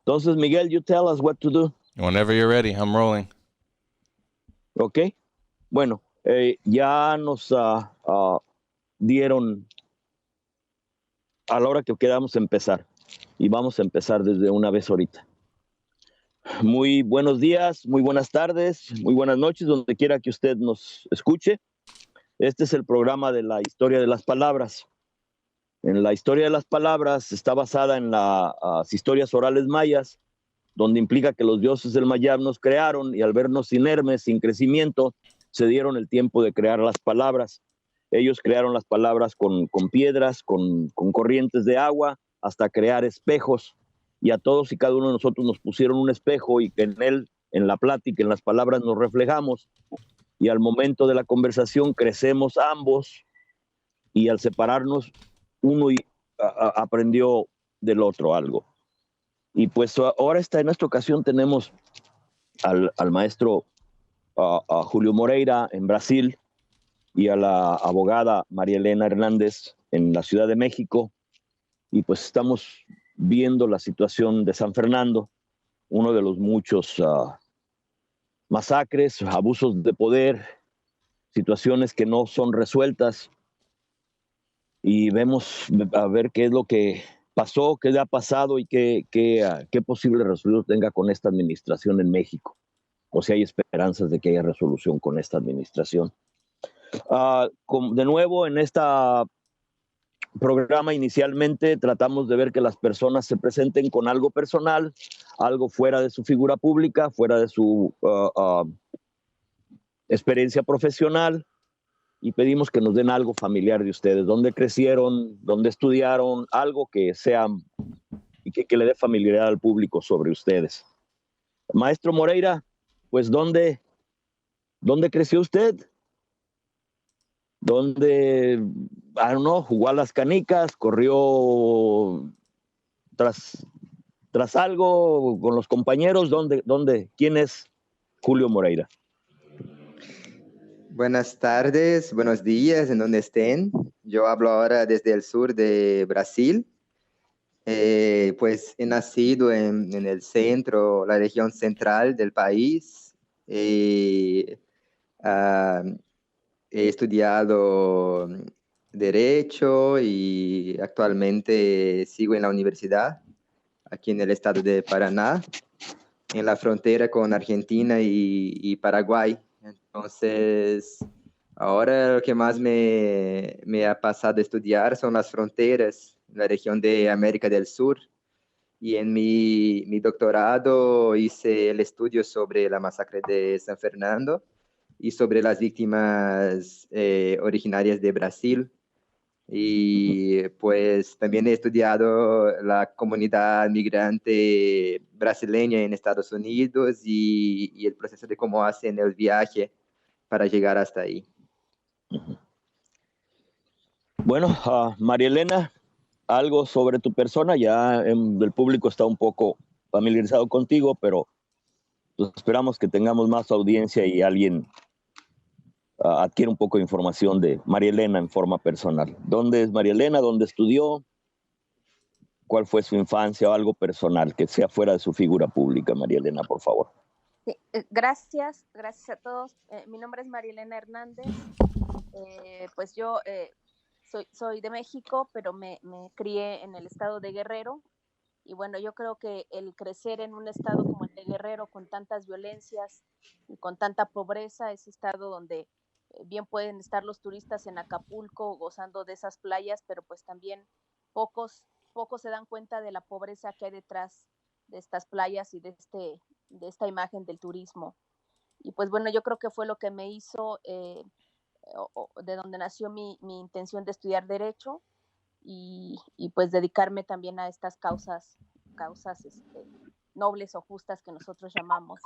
Entonces, Miguel, you tell us what to do. Whenever you're ready, I'm rolling. Ok. Bueno, ya nos dieron a la hora que quedamos empezar. Y vamos a empezar desde una vez ahorita. Muy buenos días, muy buenas tardes, muy buenas noches, donde quiera que usted nos escuche. Este es el programa de la historia de las palabras. En la historia de las palabras está basada en las historias orales mayas, donde implica que los dioses del Mayab nos crearon y al vernos inermes, sin crecimiento, se dieron el tiempo de crear las palabras. Ellos crearon las palabras con piedras, con corrientes de agua, hasta crear espejos. Y a todos y cada uno de nosotros nos pusieron un espejo y que en él, en la plática, en las palabras nos reflejamos. Y al momento de la conversación crecemos ambos y al separarnos uno aprendió del otro algo. Y pues ahora en esta ocasión tenemos al maestro a Julio Moreira en Brasil y a la abogada María Elena Hernández en la Ciudad de México. Y pues estamos viendo la situación de San Fernando, uno de los muchos masacres, abusos de poder, situaciones que no son resueltas. Y vemos a ver qué es lo que pasó, qué le ha pasado y qué posible resolución tenga con esta administración en México. O si hay esperanzas de que haya resolución con esta administración. De nuevo, en este programa inicialmente tratamos de ver que las personas se presenten con algo personal, algo fuera de su figura pública, fuera de su experiencia profesional, y pedimos que nos den algo familiar de ustedes, dónde crecieron, dónde estudiaron, algo que sea y que le dé familiaridad al público sobre ustedes. Maestro Moreira, pues ¿dónde creció usted? ¿Dónde, jugó a las canicas, corrió tras algo con los compañeros? ¿Dónde? ¿Quién es Julio Moreira? Buenas tardes, buenos días, en donde estén. Yo hablo ahora desde el sur de Brasil. Pues he nacido en el centro, la región central del país. He estudiado Derecho y actualmente sigo en la universidad, aquí en el estado de Paraná, en la frontera con Argentina y Paraguay. Entonces, ahora lo que más me ha pasado a estudiar son las fronteras, la región de América del Sur. Y en mi doctorado hice el estudio sobre la masacre de San Fernando y sobre las víctimas originarias de Brasil. Y pues también he estudiado la comunidad migrante brasileña en Estados Unidos y el proceso de cómo hacen el viaje para llegar hasta ahí. Bueno, María Elena, algo sobre tu persona. Ya el público está un poco familiarizado contigo, pero pues esperamos que tengamos más audiencia y alguien adquiere un poco de información de María Elena en forma personal. ¿Dónde es María Elena? ¿Dónde estudió? ¿Cuál fue su infancia o algo personal que sea fuera de su figura pública? María Elena, por favor. Sí, gracias a todos. Mi nombre es María Elena Hernández. Pues yo soy de México, pero me crié en el estado de Guerrero. Y bueno, yo creo que el crecer en un estado como el de Guerrero, con tantas violencias y con tanta pobreza, ese estado donde bien pueden estar los turistas en Acapulco gozando de esas playas, pero pues también pocos se dan cuenta de la pobreza que hay detrás de estas playas y de esta imagen del turismo. Y pues bueno, yo creo que fue lo que me hizo, de donde nació mi intención de estudiar Derecho y pues dedicarme también a estas causas nobles o justas que nosotros llamamos.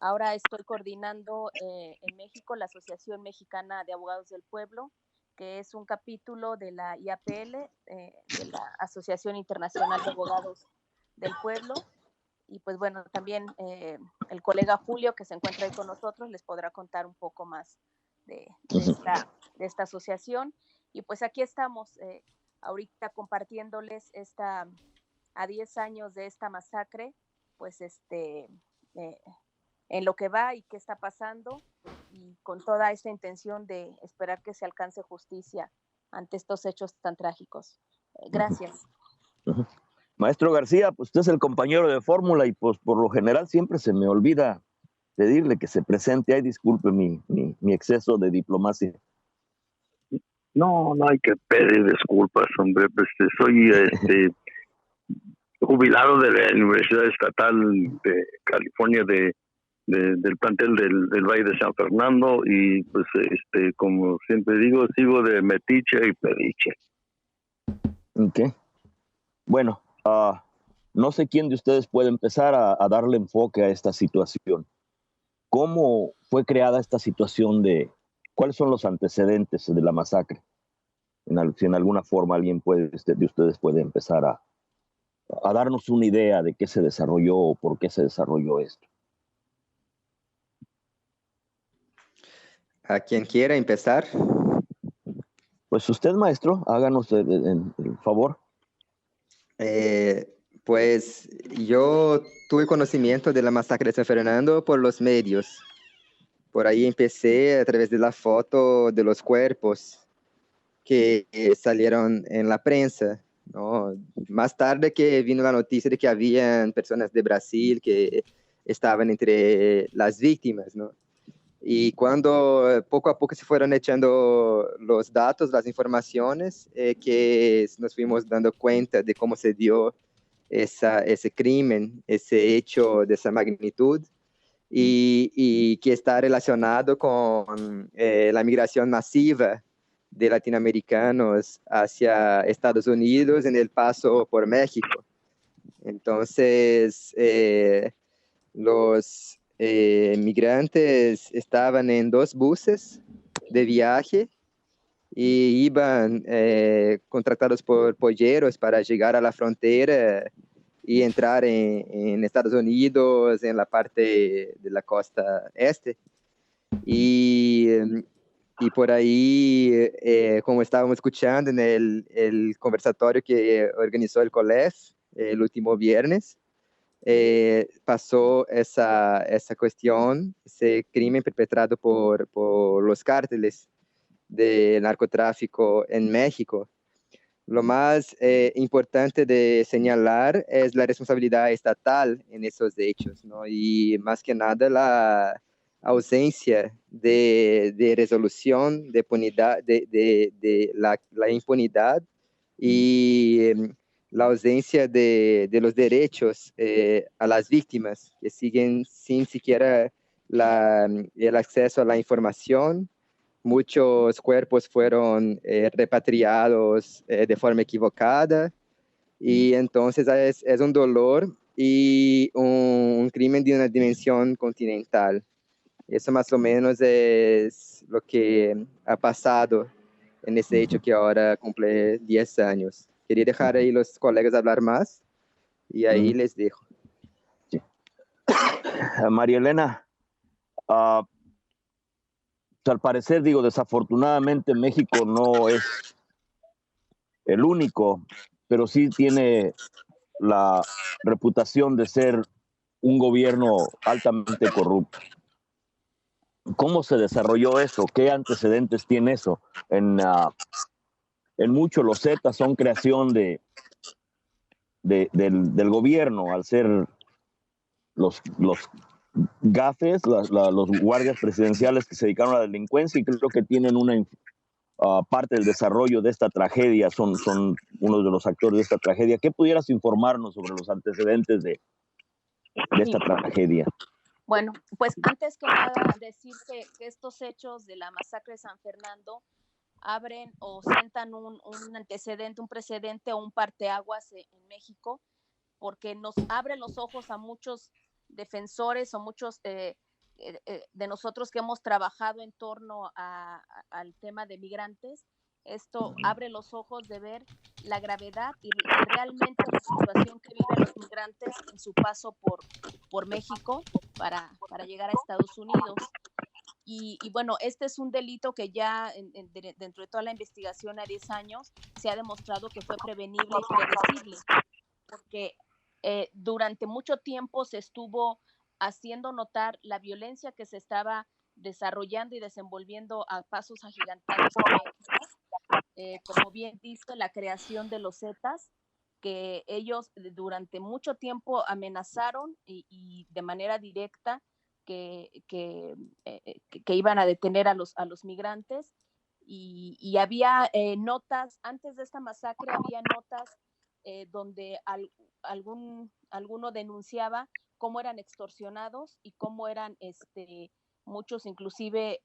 Ahora estoy coordinando en México la Asociación Mexicana de Abogados del Pueblo, que es un capítulo de la IAPL, de la Asociación Internacional de Abogados del Pueblo. Y pues bueno, también el colega Julio, que se encuentra ahí con nosotros, les podrá contar un poco más de esta asociación. Y pues aquí estamos ahorita compartiéndoles a 10 años de esta masacre, pues en lo que va y qué está pasando, y con toda esta intención de esperar que se alcance justicia ante estos hechos tan trágicos. Gracias. Uh-huh. Maestro García, pues usted es el compañero de fórmula y pues por lo general siempre se me olvida pedirle que se presente. Ay, disculpe mi exceso de diplomacia. No, no hay que pedir disculpas, hombre. Pues soy jubilado de la Universidad Estatal de California del plantel del Valle de San Fernando y pues como siempre digo, sigo de metiche y pediche. Ok. Bueno, no sé quién de ustedes puede empezar a darle enfoque a esta situación. ¿Cómo fue creada esta situación cuáles son los antecedentes de la masacre? Si en alguna forma alguien de ustedes puede empezar a darnos una idea de qué se desarrolló o por qué se desarrolló esto. ¿A quien quiera empezar? Pues usted, maestro, háganos el favor. Pues yo tuve conocimiento de la masacre de San Fernando por los medios. Por ahí empecé a través de la foto de los cuerpos que salieron en la prensa, ¿no? Más tarde que vino la noticia de que habían personas de Brasil que estaban entre las víctimas, ¿no? Y cuando poco a poco se fueron echando los datos, las informaciones, que nos fuimos dando cuenta de cómo se dio ese crimen, ese hecho de esa magnitud, y que está relacionado con la migración masiva de latinoamericanos hacia Estados Unidos en el paso por México. Entonces, los migrantes estaban en 2 buses de viaje y iban contratados por polleros para llegar a la frontera y entrar en Estados Unidos, en la parte de la costa este. Y por ahí, como estábamos escuchando en el conversatorio que organizó el COLEF el último viernes, pasó esa cuestión, ese crimen perpetrado por los cárteles de narcotráfico en México. Lo más importante de señalar es la responsabilidad estatal en esos hechos, ¿no? Y más que nada la ausencia de resolución, de impunidad, de la impunidad y la ausencia de los derechos a las víctimas, que siguen sin siquiera el acceso a la información. Muchos cuerpos fueron repatriados de forma equivocada, y entonces es un dolor y un crimen de una dimensión continental. Eso más o menos es lo que ha pasado en ese hecho que ahora cumple 10 años. Quería dejar ahí los colegas hablar más y ahí les dejo. Sí. María Elena, al parecer, desafortunadamente México no es el único, pero sí tiene la reputación de ser un gobierno altamente corrupto. ¿Cómo se desarrolló eso? ¿Qué antecedentes tiene eso? En mucho los Zetas son creación del gobierno, al ser los gafes, los guardias presidenciales que se dedicaron a la delincuencia, y creo que tienen una parte del desarrollo de esta tragedia, son uno de los actores de esta tragedia. ¿Qué pudieras informarnos sobre los antecedentes de esta tragedia? Bueno, pues antes que nada decir que estos hechos de la masacre de San Fernando abren o sientan un antecedente, un precedente o un parteaguas en México, porque nos abre los ojos a muchos defensores o muchos de nosotros que hemos trabajado en torno al tema de migrantes. Esto abre los ojos de ver la gravedad y realmente la situación que viven los migrantes en su paso por México para llegar a Estados Unidos. Y bueno, este es un delito que ya dentro de toda la investigación a 10 años se ha demostrado que fue prevenible y predecible, porque durante mucho tiempo se estuvo haciendo notar la violencia que se estaba desarrollando y desenvolviendo a pasos agigantados en México. Como bien dice, la creación de los Zetas, que ellos durante mucho tiempo amenazaron y de manera directa que iban a detener a los migrantes. Y había notas, antes de esta masacre, había notas donde alguno denunciaba cómo eran extorsionados y cómo eran muchos inclusive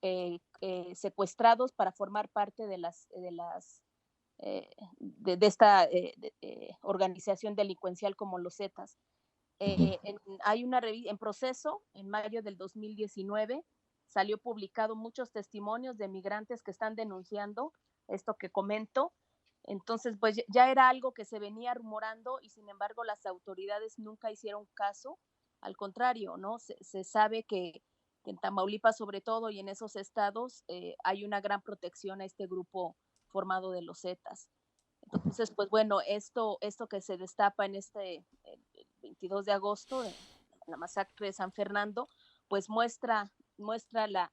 secuestrados para formar parte de esta organización delincuencial como los Zetas. Hay una revista en proceso, en mayo del 2019, salió publicado muchos testimonios de migrantes que están denunciando esto que comento. Entonces, pues ya era algo que se venía rumorando y sin embargo las autoridades nunca hicieron caso. Al contrario, ¿no? Se sabe que en Tamaulipas sobre todo y en esos estados hay una gran protección a este grupo formado de los Zetas. Entonces, pues bueno, esto que se destapa en el 22 de agosto, la masacre de San Fernando, pues muestra la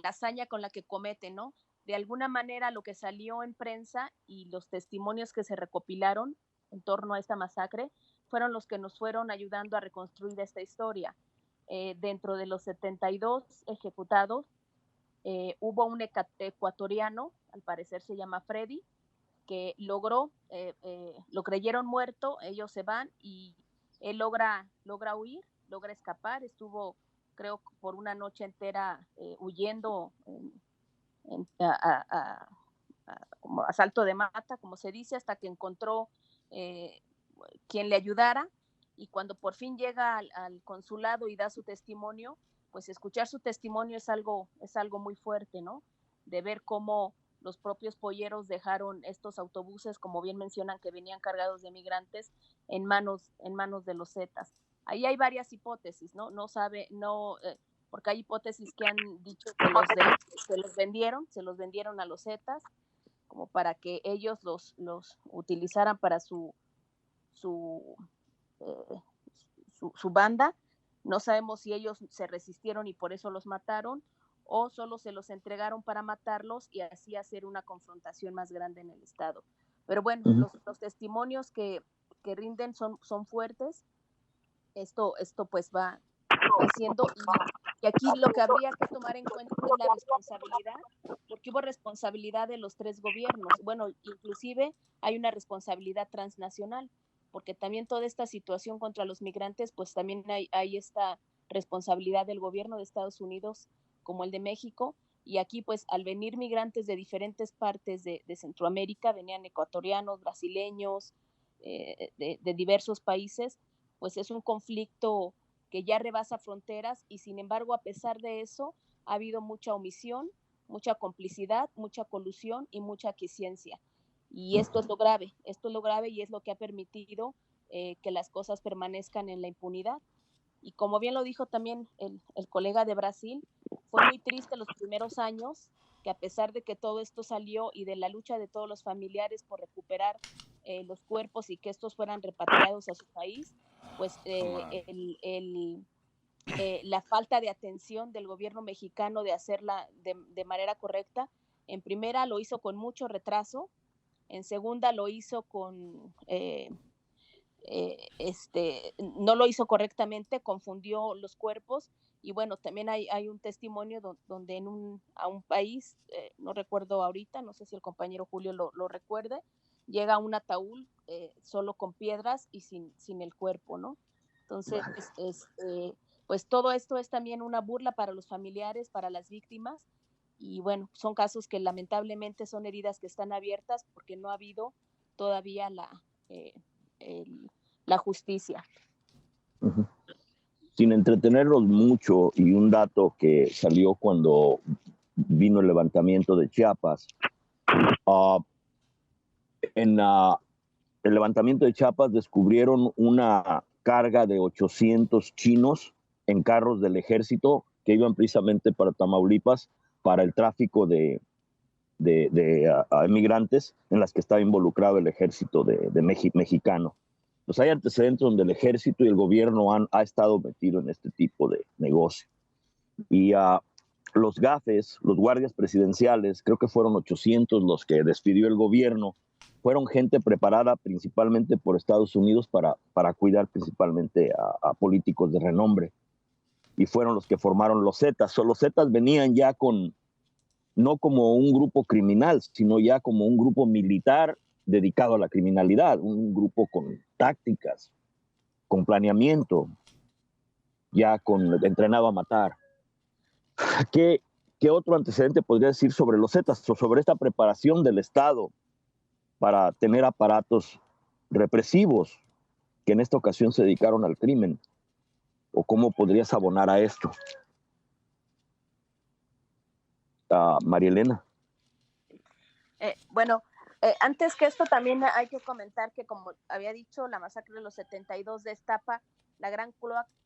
hazaña con la que cometen, ¿no? De alguna manera lo que salió en prensa y los testimonios que se recopilaron en torno a esta masacre fueron los que nos fueron ayudando a reconstruir esta historia. Dentro de los 72 ejecutados, hubo un ecuatoriano, al parecer se llama Freddy, que lo creyeron muerto, ellos se van y él logra huir, logra escapar, estuvo creo por una noche entera huyendo como asalto de mata, como se dice, hasta que encontró quien le ayudara, y cuando por fin llega al consulado y da su testimonio, pues escuchar su testimonio es algo muy fuerte, ¿no? De ver cómo los propios polleros dejaron estos autobuses, como bien mencionan, que venían cargados de migrantes, en manos de los Zetas. Ahí hay varias hipótesis, ¿no? Porque hay hipótesis que han dicho que se los vendieron a los Zetas, como para que ellos los utilizaran para su banda. No sabemos si ellos se resistieron y por eso los mataron, o solo se los entregaron para matarlos y así hacer una confrontación más grande en el estado. Pero bueno, los testimonios que rinden son fuertes. Esto pues va haciendo, y aquí lo que habría que tomar en cuenta es la responsabilidad, porque hubo responsabilidad de los tres gobiernos. Bueno, inclusive hay una responsabilidad transnacional, porque también toda esta situación contra los migrantes, pues también hay esta responsabilidad del gobierno de Estados Unidos como el de México, y aquí pues al venir migrantes de diferentes partes de Centroamérica, venían ecuatorianos, brasileños, de diversos países, pues es un conflicto que ya rebasa fronteras, y sin embargo, a pesar de eso, ha habido mucha omisión, mucha complicidad, mucha colusión y mucha aquiescencia. Y esto es lo grave y es lo que ha permitido que las cosas permanezcan en la impunidad. Y como bien lo dijo también el colega de Brasil, fue muy triste los primeros años, que a pesar de que todo esto salió y de la lucha de todos los familiares por recuperar los cuerpos y que estos fueran repatriados a su país, pues la falta de atención del gobierno mexicano de hacerla de manera correcta, en primera lo hizo con mucho retraso, en segunda lo hizo no lo hizo correctamente, confundió los cuerpos. Y bueno, también hay un testimonio donde a un país, no recuerdo ahorita, no sé si el compañero Julio lo recuerde, llega un ataúd solo con piedras y sin el cuerpo, ¿no? Entonces, pues todo esto es también una burla para los familiares, para las víctimas, y bueno, son casos que lamentablemente son heridas que están abiertas porque no ha habido todavía la justicia. Uh-huh. Sin entretenerlos mucho, y un dato que salió cuando vino el levantamiento de Chiapas, en el levantamiento de Chiapas descubrieron una carga de 800 chinos en carros del ejército que iban precisamente para Tamaulipas para el tráfico de inmigrantes, en las que estaba involucrado el ejército mexicano. pues hay antecedentes donde el ejército y el gobierno ha estado metido en este tipo de negocio. Y los gafes, los guardias presidenciales, creo que fueron 800 los que despidió el gobierno, fueron gente preparada principalmente por Estados Unidos para cuidar principalmente a políticos de renombre. Y fueron los que formaron los Zetas. Los Zetas venían ya no como un grupo criminal, sino ya como un grupo militar dedicado a la criminalidad, un grupo con tácticas, con planeamiento, ya entrenado a matar. ¿Qué otro antecedente podría decir sobre los Zetas o sobre esta preparación del Estado para tener aparatos represivos que en esta ocasión se dedicaron al crimen? ¿O cómo podrías abonar a esto? María Elena. Bueno, antes que esto también hay que comentar que, como había dicho, la masacre de los 72 destapa la gran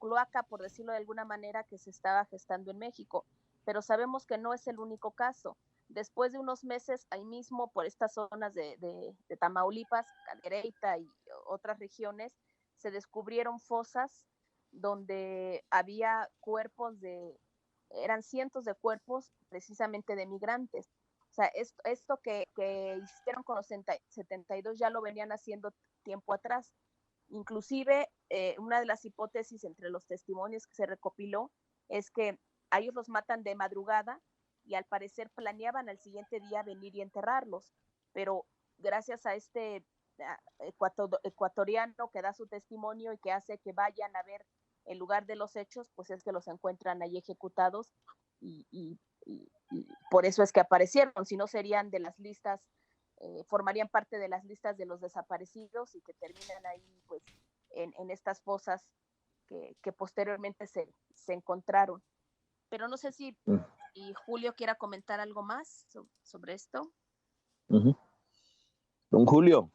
cloaca, por decirlo de alguna manera, que se estaba gestando en México. Pero sabemos que no es el único caso. Después de unos meses, ahí mismo, por estas zonas de Tamaulipas, Cadereyta y otras regiones, se descubrieron fosas donde había eran cientos de cuerpos precisamente de migrantes. O sea, esto que hicieron con los 72 ya lo venían haciendo tiempo atrás. Inclusive, una de las hipótesis entre los testimonios que se recopiló es que a ellos los matan de madrugada y al parecer planeaban al siguiente día venir y enterrarlos, pero gracias a este ecuatoriano que da su testimonio y que hace que vayan a ver el lugar de los hechos, pues es que los encuentran ahí ejecutados y por eso es que aparecieron, si no serían de las listas, formarían parte de las listas de los desaparecidos y que terminan ahí pues en estas fosas que posteriormente se encontraron. Pero no sé si Julio quiera comentar algo más sobre esto. Uh-huh. Don Julio.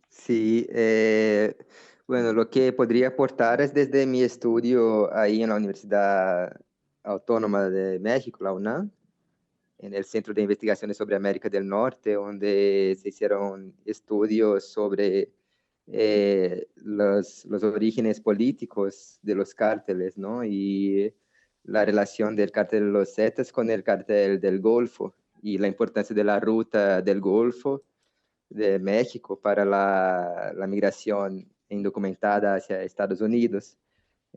Sí, bueno, lo que podría aportar es desde mi estudio ahí en la Universidad Autónoma de México, la UNAM, en el Centro de Investigaciones sobre América del Norte, donde se hicieron estudios sobre los orígenes políticos de los cárteles, ¿no? Y la relación del cártel de los Zetas con el cártel del Golfo y la importancia de la ruta del Golfo de México para la migración indocumentada hacia Estados Unidos.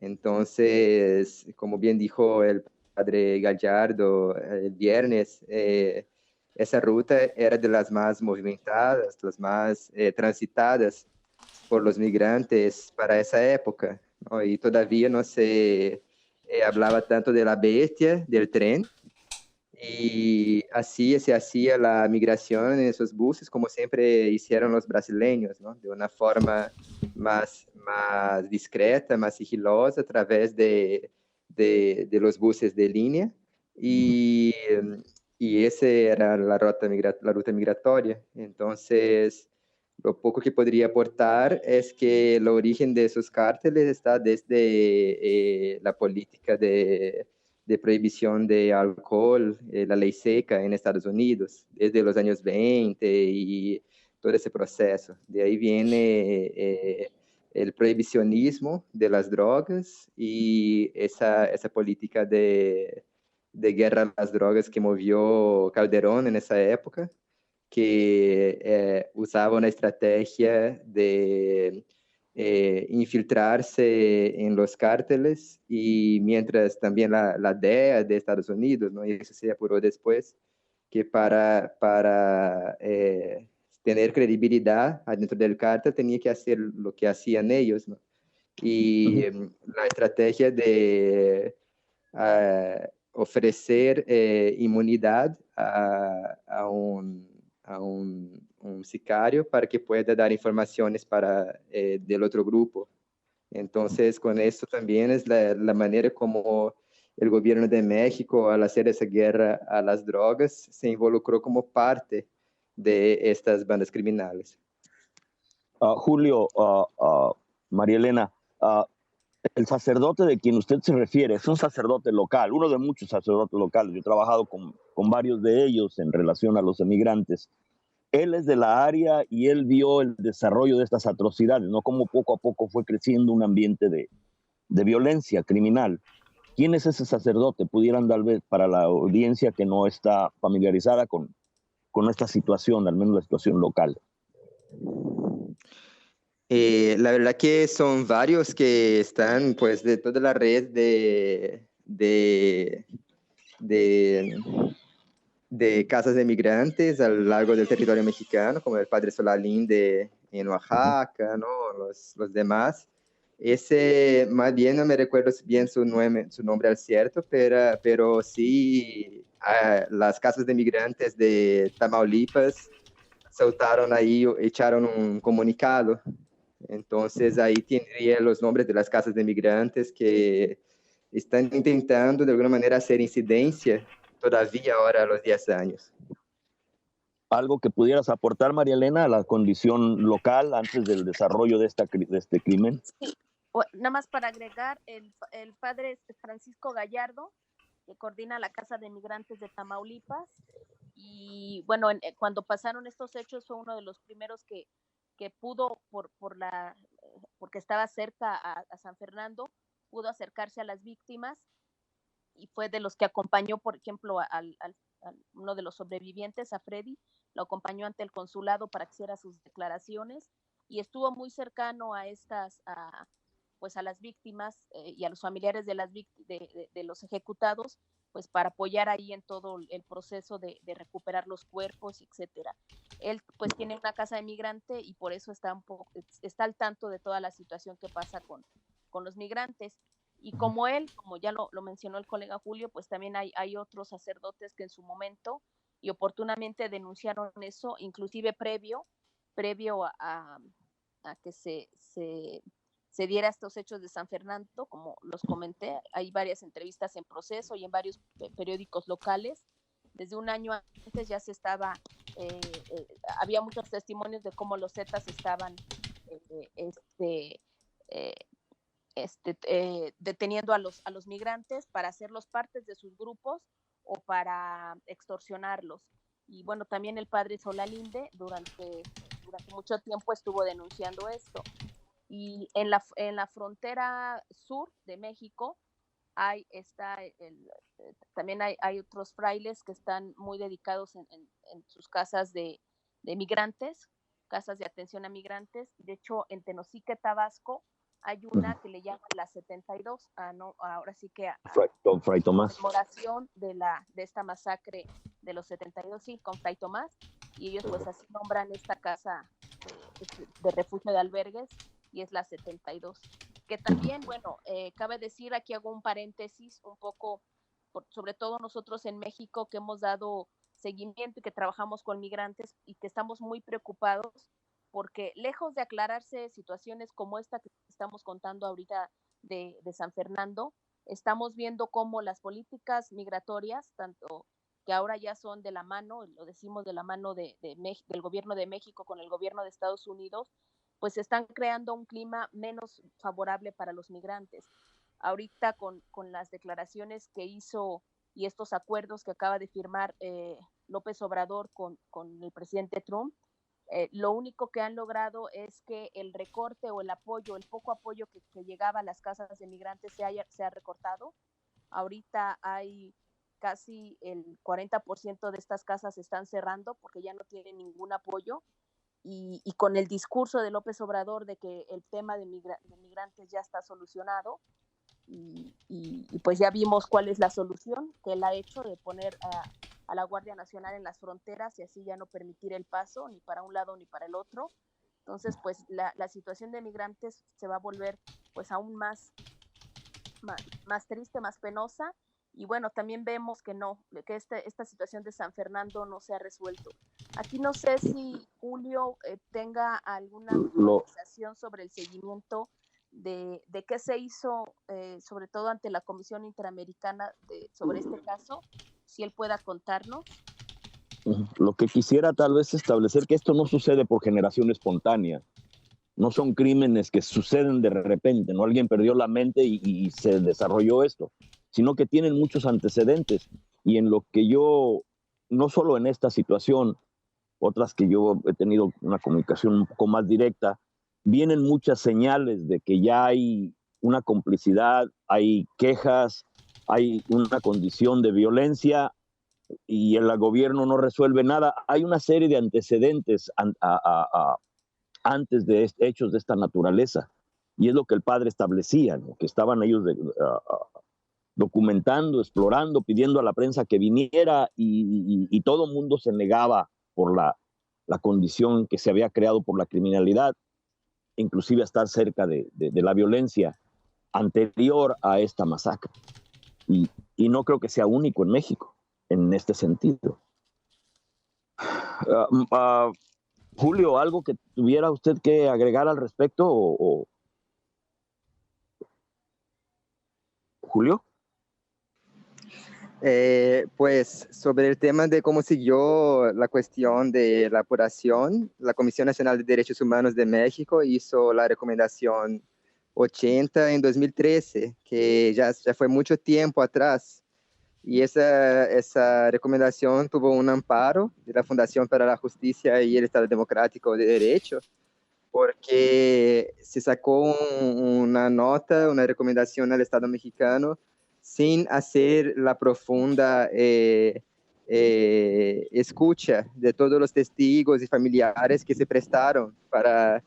Entonces, como bien dijo el padre Gallardo el viernes, esa ruta era de las más movimentadas, las más transitadas por los migrantes para esa época, ¿no? Y todavía no se hablaba tanto de la bestia del tren, y así se hacía la migración en esos buses como siempre hicieron los brasileños, ¿no? De una forma más discreta, más sigilosa, a través de los buses de línea, y esa era la ruta migratoria. Entonces, lo poco que podría aportar es que el origen de esos cárteles está desde la política de prohibición de alcohol, la ley seca en Estados Unidos, desde los años 20 y todo ese proceso. De ahí viene el prohibicionismo de las drogas y esa política de guerra a las drogas que movió Calderón en esa época, que usaba una estrategia de infiltrarse en los cárteles, y mientras también la DEA de Estados Unidos, ¿no? Y eso se apuró después, que para tener credibilidad dentro del cártel tenía que hacer lo que hacían ellos, ¿no? Y la estrategia de ofrecer inmunidad a un sicario para que pueda dar informaciones del otro grupo. Entonces, con esto también es la manera como el gobierno de México, al hacer esa guerra a las drogas, se involucró como parte de estas bandas criminales. Julio, María Elena, el sacerdote de quien usted se refiere es un sacerdote local, uno de muchos sacerdotes locales. Yo he trabajado con varios de ellos en relación a los emigrantes. él es de la área y él vio el desarrollo de estas atrocidades, ¿no? Cómo poco a poco fue creciendo un ambiente de violencia criminal. ¿Quién es ese sacerdote? Pudieran tal vez para la audiencia que no está familiarizada con esta situación, al menos la situación local. La verdad que son varios que están pues de toda la red de casas de migrantes a lo largo del territorio mexicano, como el Padre Solalín en Oaxaca, ¿no? Los demás. Ese, más bien no me recuerdo bien su nombre al cierto, pero sí las casas de migrantes de Tamaulipas soltaron ahí, echaron un comunicado. Entonces ahí tendría los nombres de las casas de migrantes que están intentando de alguna manera hacer incidencia todavía ahora a los 10 años. ¿Algo que pudieras aportar, María Elena, a la condición local antes del desarrollo de este crimen? Sí. Nada más para agregar, el padre Francisco Gallardo, que coordina la Casa de Migrantes de Tamaulipas, y bueno, cuando pasaron estos hechos fue uno de los primeros que pudo, porque estaba cerca a San Fernando, pudo acercarse a las víctimas y fue de los que acompañó, por ejemplo, a uno de los sobrevivientes, a Freddy, lo acompañó ante el consulado para que hiciera sus declaraciones y estuvo muy cercano a pues a las víctimas y a los familiares de los ejecutados, pues para apoyar ahí en todo el proceso de recuperar los cuerpos, etcétera. Él pues tiene una casa de migrante y por eso está al tanto de toda la situación que pasa con los migrantes. Y como ya lo mencionó el colega Julio, pues también hay otros sacerdotes que en su momento y oportunamente denunciaron eso, inclusive previo a que se diera estos hechos de San Fernando, como los comenté. Hay varias entrevistas en proceso y en varios periódicos locales. Desde un año antes ya se estaba, había muchos testimonios de cómo los Zetas estaban deteniendo a los migrantes para hacerlos partes de sus grupos o para extorsionarlos. Y bueno, también el padre Solalinde durante mucho tiempo estuvo denunciando esto. Y en la frontera sur de México también hay otros frailes que están muy dedicados en sus casas de migrantes, casas de atención a migrantes. De hecho, en Tenosique, Tabasco, hay una que le llaman la 72, ahora sí que Fray Tomás. Conmemoración de esta masacre de los 72, sí, con Fray Tomás, y ellos pues así nombran esta casa de refugio de albergues, y es la 72, que también, bueno, cabe decir, aquí hago un paréntesis un poco, sobre todo nosotros en México que hemos dado seguimiento y que trabajamos con migrantes y que estamos muy preocupados porque lejos de aclararse situaciones como esta que estamos contando ahorita de San Fernando, estamos viendo cómo las políticas migratorias, tanto que ahora ya son de la mano, lo decimos de la mano del gobierno de México con el gobierno de Estados Unidos, pues están creando un clima menos favorable para los migrantes. Ahorita con las declaraciones que hizo y estos acuerdos que acaba de firmar López Obrador con el presidente Trump, lo único que han logrado es que el recorte o el poco apoyo que llegaba a las casas de migrantes se ha recortado. Ahorita hay casi el 40% de estas casas están cerrando porque ya no tienen ningún apoyo. Y con el discurso de López Obrador de que el tema de migrantes ya está solucionado, y pues ya vimos cuál es la solución que él ha hecho de poner a la Guardia Nacional en las fronteras y así ya no permitir el paso ni para un lado ni para el otro. Entonces pues la situación de migrantes se va a volver pues aún más triste, más penosa. Y bueno, también vemos que esta situación de San Fernando no se ha resuelto. Aquí no sé si Julio tenga alguna actualización sobre el seguimiento de qué se hizo, sobre todo ante la Comisión Interamericana sobre este caso, si él pueda contarnos. Lo que quisiera tal vez establecer que esto no sucede por generación espontánea. No son crímenes que suceden de repente, no alguien perdió la mente y se desarrolló esto, sino que tienen muchos antecedentes. Y en lo que yo, no solo en esta situación, otras que yo he tenido una comunicación un poco más directa, vienen muchas señales de que ya hay una complicidad, hay quejas, hay una condición de violencia y el gobierno no resuelve nada. Hay una serie de antecedentes antes de hechos de esta naturaleza. Y es lo que el padre establecía, ¿no? Que estaban ellos documentando, explorando, pidiendo a la prensa que viniera y todo el mundo se negaba por la condición que se había creado por la criminalidad, inclusive a estar cerca de la violencia anterior a esta masacre. Y no creo que sea único en México en este sentido. Julio, ¿algo que tuviera usted que agregar al respecto? Julio. Pues sobre el tema de cómo siguió la cuestión de la apuración, la Comisión Nacional de Derechos Humanos de México hizo la recomendación 80 en 2013, que ya fue mucho tiempo atrás, y esa recomendación tuvo un amparo de la Fundación para la Justicia y el Estado Democrático de Derecho, porque se sacó una nota, una recomendación al Estado mexicano sin hacer la profunda escucha de todos los testigos y familiares que se prestaron para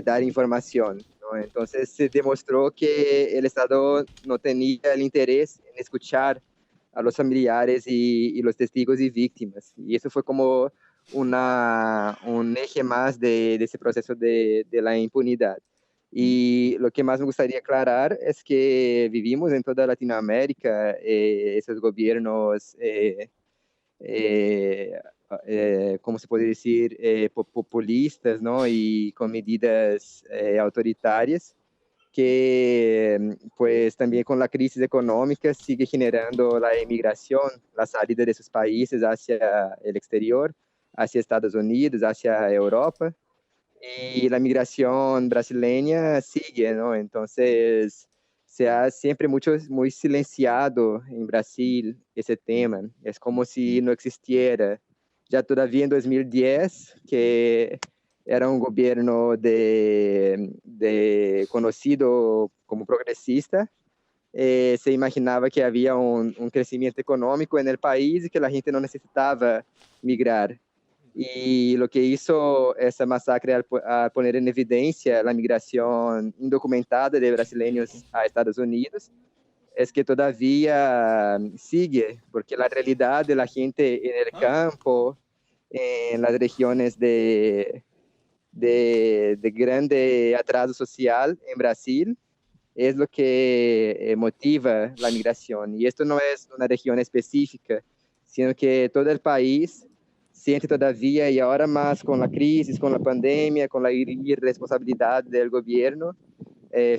dar información, ¿no? Entonces se demostró que el Estado no tenía el interés en escuchar a los familiares y los testigos y víctimas. Y eso fue como un eje más de ese proceso de la impunidad. Y lo que más me gustaría aclarar es que vivimos en toda Latinoamérica esos gobiernos, ¿cómo se puede decir?, populistas, ¿no? Y con medidas autoritarias, que pues también con la crisis económica sigue generando la emigración, la salida de sus países hacia el exterior, hacia Estados Unidos, hacia Europa. Y la migración brasileña sigue, ¿no? Entonces, se ha siempre muy silenciado en Brasil ese tema. Es como si no existiera. Ya todavía en 2010, que era un gobierno conocido como progresista, se imaginaba que había un crecimiento económico en el país y que la gente no necesitaba migrar. Y lo que hizo esa masacre al poner en evidencia la migración indocumentada de brasileños a Estados Unidos es que todavía sigue, porque la realidad de la gente en el campo, en las regiones de grande atraso social en Brasil, es lo que motiva la migración. Y esto no es una región específica, sino que todo el país siente todavía, y ahora más con la crisis, con la pandemia, con la irresponsabilidad del gobierno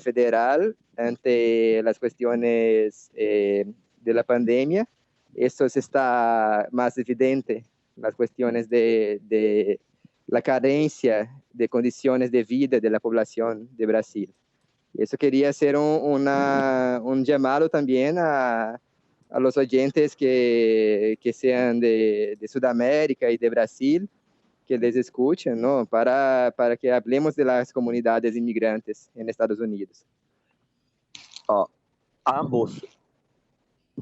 federal ante las cuestiones de la pandemia, esto se está más evidente, las cuestiones de la carencia de condiciones de vida de la población de Brasil. Eso quería hacer un llamado también a los oyentes que sean de Sudamérica y de Brasil, que les escuchen, ¿no? Para que hablemos de las comunidades inmigrantes en Estados Unidos. Ambos,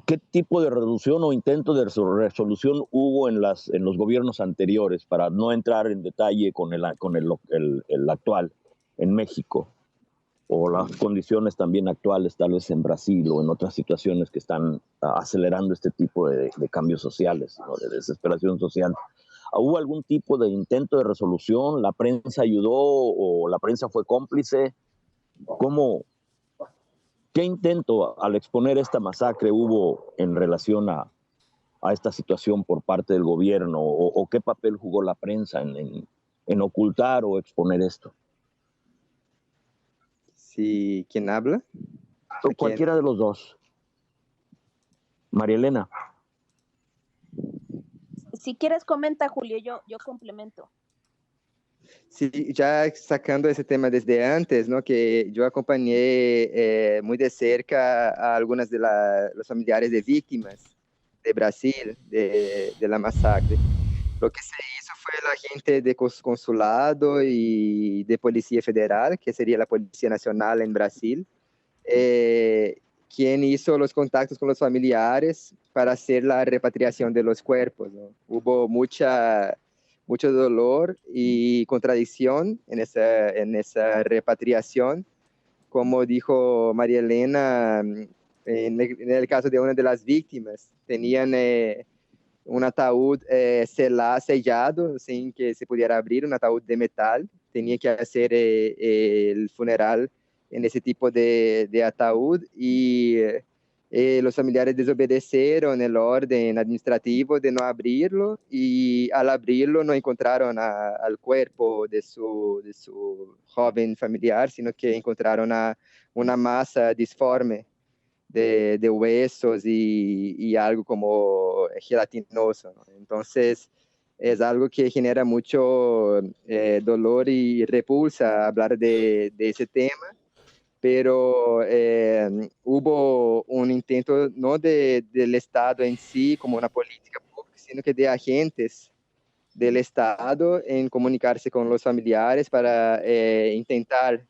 ¿qué tipo de resolución o intento de resolución hubo en los gobiernos anteriores, para no entrar en detalle con el actual en México, o las condiciones también actuales tal vez en Brasil o en otras situaciones que están acelerando este tipo de cambios sociales, ¿no? De desesperación social? ¿Hubo algún tipo de intento de resolución? ¿La prensa ayudó o la prensa fue cómplice? ¿Qué intento al exponer esta masacre hubo en relación a esta situación por parte del gobierno? ¿O qué papel jugó la prensa en ocultar o exponer esto? Sí, ¿quién habla? Cualquiera de los dos. María Elena. Si quieres, comenta, Julio, yo complemento. Sí, ya sacando ese tema desde antes, ¿no? Que yo acompañé muy de cerca a algunas de los familiares de víctimas de Brasil, de la masacre. Lo que se hizo fue la gente de consulado y de Policía Federal, que sería la Policía Nacional en Brasil, quien hizo los contactos con los familiares para hacer la repatriación de los cuerpos, ¿no? Hubo mucho dolor y contradicción en esa repatriación. Como dijo María Elena, en el caso de una de las víctimas, tenían un ataúd sellado sin que se pudiera abrir, un ataúd de metal. Tenía que hacer el funeral en ese tipo de ataúd y los familiares desobedecieron el orden administrativo de no abrirlo y al abrirlo no encontraron al cuerpo de su joven familiar, sino que encontraron una masa disforme de huesos y algo como gelatinoso, ¿no? Entonces, es algo que genera mucho dolor y repulsa hablar de ese tema, pero hubo un intento no del Estado en sí como una política pública, sino que de agentes del Estado en comunicarse con los familiares para intentar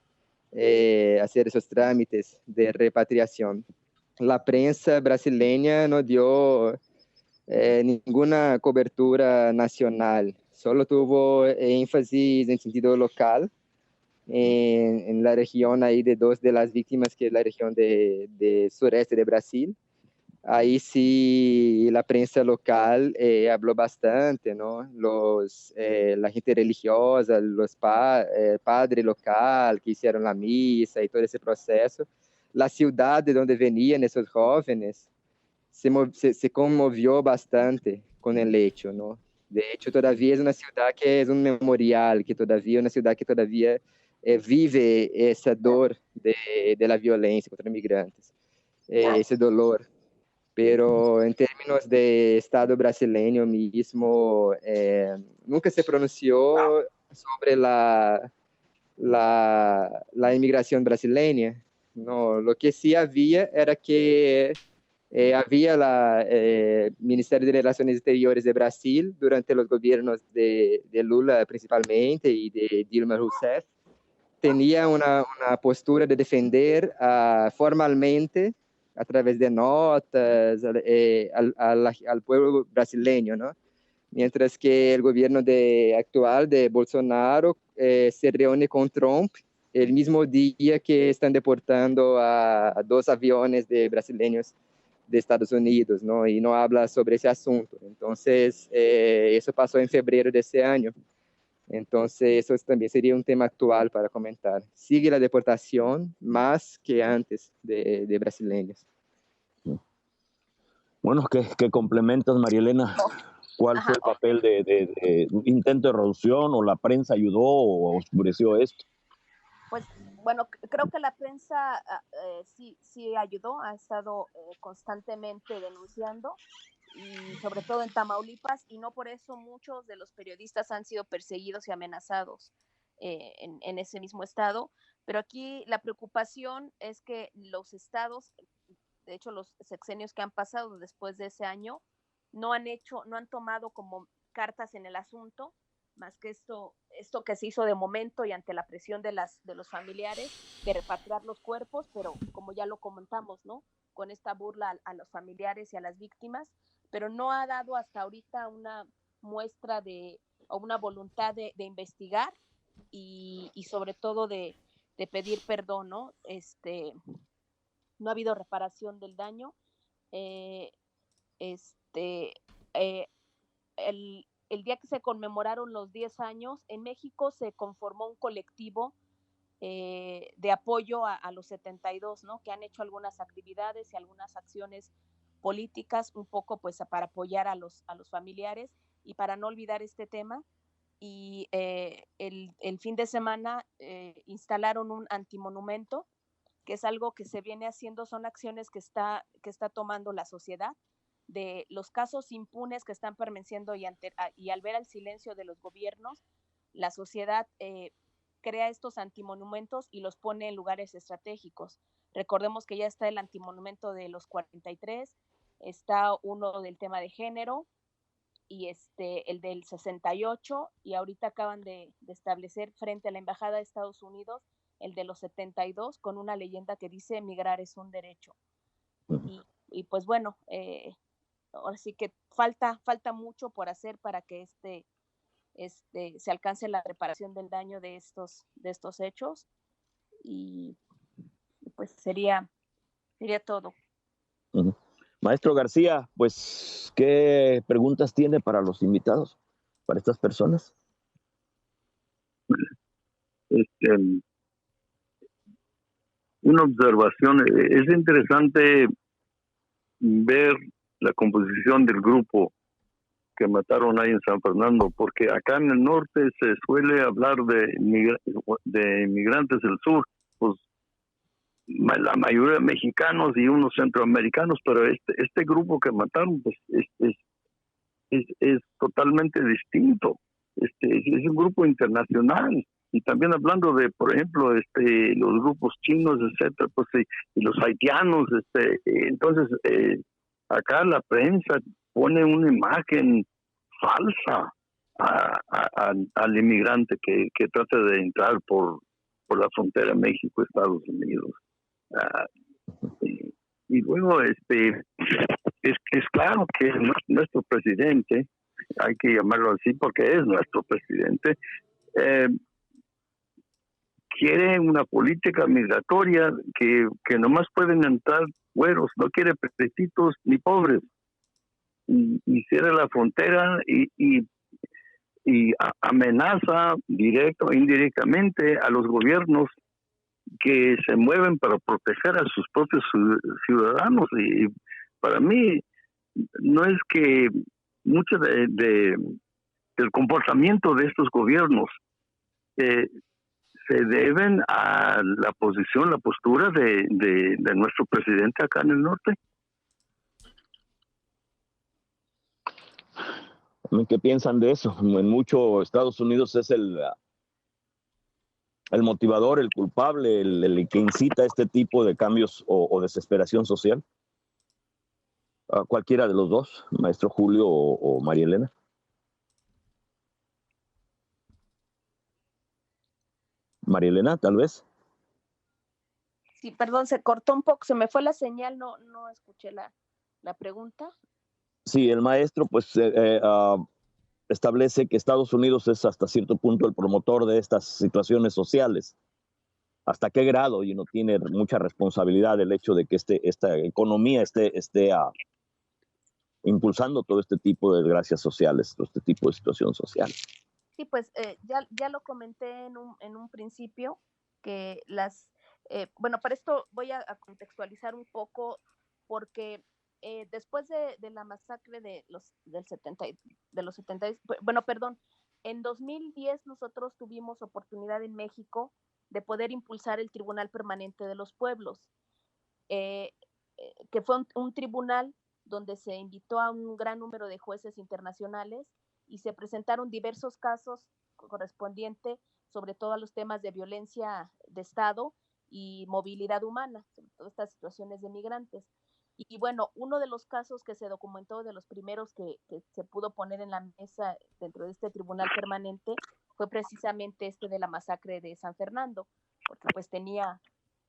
hacer esos trámites de repatriación. La prensa brasileña no dio ninguna cobertura nacional, solo tuvo énfasis en sentido local en la región ahí de dos de las víctimas, que es la región de sureste de Brasil. Ahí sí la prensa local habló bastante, ¿no? La gente religiosa, padre local que hicieron la misa y todo ese proceso. La ciudad de donde venían esos jóvenes se conmovió bastante con el hecho, ¿no? De hecho, todavía es una ciudad que es un memorial, que todavía una ciudad que todavía vive esa dor de la violencia contra migrantes, ese dolor. Pero en términos de Estado brasileño mismo, nunca se pronunció sobre la inmigración brasileña. No, lo que sí había era que había el Ministerio de Relaciones Exteriores de Brasil durante los gobiernos de Lula principalmente y de Dilma Rousseff. Tenía una postura de defender formalmente, a través de notas, al pueblo brasileño, ¿no? Mientras que el gobierno actual de Bolsonaro se reúne con Trump el mismo día que están deportando a 2 aviones de brasileños de Estados Unidos, ¿no? Y no habla sobre ese asunto. Entonces, eso pasó en febrero de ese año. Entonces, eso también sería un tema actual para comentar. Sigue la deportación más que antes de brasileños. Bueno, ¿qué complementas, María Elena? ¿Cuál fue el papel de intento de reducción, o la prensa ayudó o oscureció esto? Pues bueno, creo que la prensa sí ayudó, ha estado constantemente denunciando, y sobre todo en Tamaulipas, y no por eso muchos de los periodistas han sido perseguidos y amenazados en ese mismo estado. Pero aquí la preocupación es que los estados, de hecho los sexenios que han pasado después de ese año, no han tomado como cartas en el asunto, más que esto que se hizo de momento y ante la presión de los familiares de repatriar los cuerpos, pero como ya lo comentamos, ¿no? Con esta burla a los familiares y a las víctimas, pero no ha dado hasta ahorita una muestra o una voluntad de investigar y sobre todo de pedir perdón, ¿no? No ha habido reparación del daño. Eh, este, eh, el día que se conmemoraron los 10 años, en México se conformó un colectivo de apoyo a los 72, ¿no? Que han hecho algunas actividades y algunas acciones políticas, un poco pues para apoyar a los familiares y para no olvidar este tema. Y el fin de semana instalaron un antimonumento, que es algo que se viene haciendo, son acciones que está tomando la sociedad, de los casos impunes que están permaneciendo, y al ver el silencio de los gobiernos, la sociedad crea estos antimonumentos y los pone en lugares estratégicos. Recordemos que ya está el antimonumento de los 43, está uno del tema de género, y el del 68, y ahorita acaban de establecer frente a la Embajada de Estados Unidos el de los 72, con una leyenda que dice migrar es un derecho. Y pues bueno, ahora sí que falta mucho por hacer para que se alcance la reparación del daño de estos hechos, y pues sería todo. Uh-huh. Maestro García, pues, ¿qué preguntas tiene para los invitados, para estas personas? Una observación, es interesante ver la composición del grupo que mataron ahí en San Fernando, porque acá en el norte se suele hablar de inmigrantes del sur, pues la mayoría mexicanos y unos centroamericanos, pero este grupo que mataron pues es totalmente distinto. Es un grupo internacional. Y también hablando de, por ejemplo, los grupos chinos, etcétera, pues y los haitianos, entonces acá la prensa pone una imagen falsa al inmigrante que trata de entrar por la frontera México-Estados Unidos. Y luego es claro que nuestro presidente, hay que llamarlo así porque es nuestro presidente, quiere una política migratoria que nomás pueden entrar güeros, no quiere petecitos ni pobres, y cierra la frontera y amenaza directo o indirectamente a los gobiernos que se mueven para proteger a sus propios ciudadanos. Y para mí no es que mucho del comportamiento de estos gobiernos se deben a la posición, la postura de nuestro presidente acá en el norte. ¿Qué piensan de eso? En mucho Estados Unidos es el motivador, el culpable, el que incita a este tipo de cambios o desesperación social. Cualquiera de los dos, maestro Julio o María Elena. María Elena, tal vez. Sí, perdón, se cortó un poco, se me fue la señal, no escuché la pregunta. Sí, el maestro pues establece que Estados Unidos es hasta cierto punto el promotor de estas situaciones sociales. ¿Hasta qué grado? Y no tiene mucha responsabilidad el hecho de que esta economía esté impulsando todo este tipo de desgracias sociales, todo este tipo de situación social. Sí, pues ya lo comenté en un principio, que bueno, para esto voy a contextualizar un poco, porque después de la masacre de los 70, bueno, perdón, en 2010 nosotros tuvimos oportunidad en México de poder impulsar el Tribunal Permanente de los Pueblos, que fue un tribunal donde se invitó a un gran número de jueces internacionales y se presentaron diversos casos correspondientes, sobre todo a los temas de violencia de Estado y movilidad humana, sobre todo estas situaciones de migrantes. Y bueno, uno de los casos que se documentó, de los primeros que se pudo poner en la mesa dentro de este tribunal permanente, fue precisamente de la masacre de San Fernando, porque pues tenía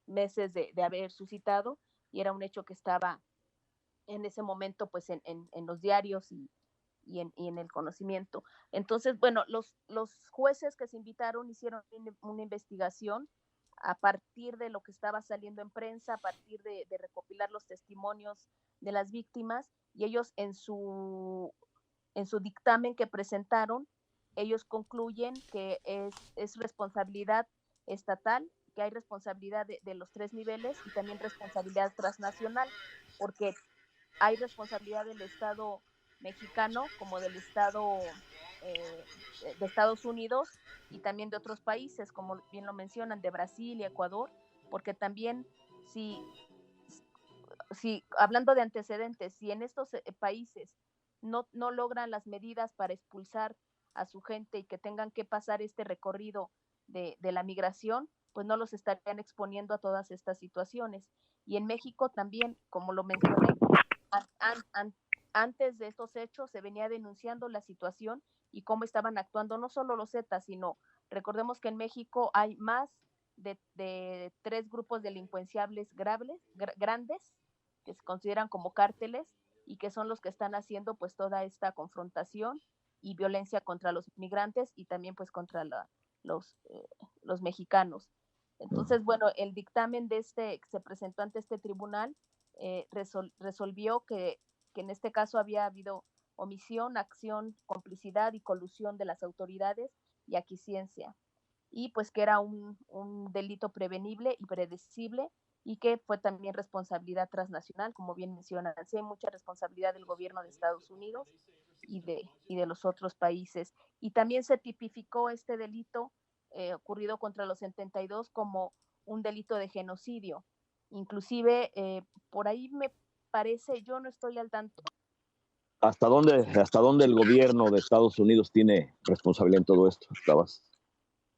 meses de haber suscitado y era un hecho que estaba en ese momento pues en los diarios y en el conocimiento. Entonces, bueno, los jueces que se invitaron hicieron una investigación a partir de lo que estaba saliendo en prensa, a partir de recopilar los testimonios de las víctimas, y ellos en su dictamen que presentaron, ellos concluyen que es responsabilidad estatal, que hay responsabilidad de los tres niveles y también responsabilidad transnacional, porque hay responsabilidad del Estado mexicano como del Estado de Estados Unidos y también de otros países, como bien lo mencionan, de Brasil y Ecuador, porque también si hablando de antecedentes, si en estos países no logran las medidas para expulsar a su gente y que tengan que pasar este recorrido de la migración, pues no los estarían exponiendo a todas estas situaciones. Y en México también, como lo mencioné, antes de estos hechos se venía denunciando la situación y cómo estaban actuando no solo los Zetas, sino recordemos que en México hay más de 3 grupos delincuenciables grandes que se consideran como cárteles y que son los que están haciendo pues toda esta confrontación y violencia contra los migrantes y también pues contra los mexicanos. Entonces, bueno, el dictamen que se presentó ante este tribunal resolvió que en este caso había habido omisión, acción, complicidad y colusión de las autoridades y aquiescencia, y pues que era un delito prevenible y predecible y que fue también responsabilidad transnacional, como bien mencionan. Sí hay mucha responsabilidad del gobierno de Estados Unidos y de los otros países. Y también se tipificó este delito ocurrido contra los 72 como un delito de genocidio. Inclusive, por ahí me parece, yo no estoy al tanto. ¿Hasta dónde el gobierno de Estados Unidos tiene responsabilidad en todo esto?